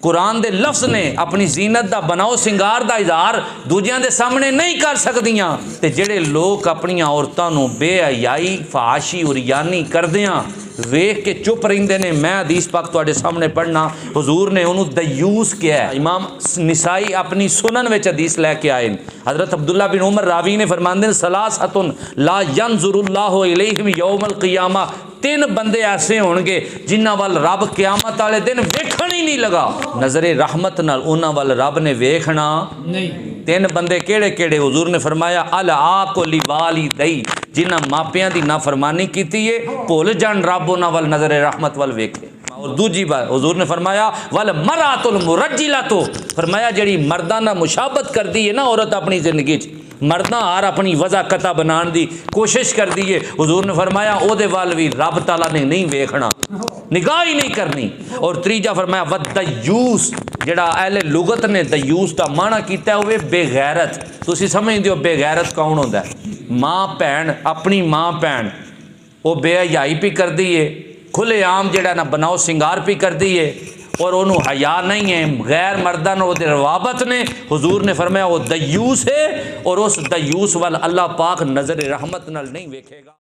कुरान दे लफ्ज़ ने अपनी जीनत दा बनाओ सिंगार दा इजहार दूजियां दे सामने नहीं कर सकदियां ते जेड़े लोग अपनी औरतां नूं बेहयाई फाशी उरियानी करदियां वेख के चुप रहिंदे ने। मैं हदीस पाक तुहाडे सामने पढ़ना, हुजूर ने उन्होंने दयूस किया है। इमाम निसाई अपनी सुनन विच हदीस लैके आए। हज़रत अब्दुल्ला बिन उमर रावी ने फरमांदे सलासतुन ला यंजुरुल्लाहु इलैहिम यौमल क़ियामा, तीन बंदे ऐसे होणगे जिन्हां वल रब क़यामत वाले दिन वेखण ही नहीं लगा। नज़रे रहमत नाल उन्हां वल रब ने वेखना नहीं। तीन बंदे केड़े केड़े? हुजूर ने फरमाया अल आकुली वालिदई, जिन्हां मापियां दी नाफरमानी कीती है भुल जान रब उन्हां वल नज़रे रहमत वल वेखे। और दूजी बात हुजूर ने फरमाया वल मरातुल मुरज्जिलातु, फरमाया जेड़ी मर्दां नाल मुशाबत करदी है ना औरत अपनी जिंदगी च, मर्दां हार अपनी वजह कता बनाने की कोशिश कर दी है, हुजूर ने फरमाया ओदे वाल भी रब ताला ने नहीं वेखना, निगाह ही नहीं करनी। और तीजा फरमाया वदयूस, जेड़ा अहले लुगत ने दयूस का माना किया हुए बेगैरत। तुसी समझदे हो बेगैरत कौन होंदा है? माँ भैन, अपनी माँ भैन वो बेहयाई भी कर दी है, खुलेआम जेड़ा ना बनाओ सिंगार भी कर दी है और उन्होंने हया नहीं है, गैर मर्दां वो रवाबत ने। हुजूर ने फरमाया वो दयूस है और उस दयूस वाल अल्लाह पाक नज़र रहमत नाल नहीं वेखेगा।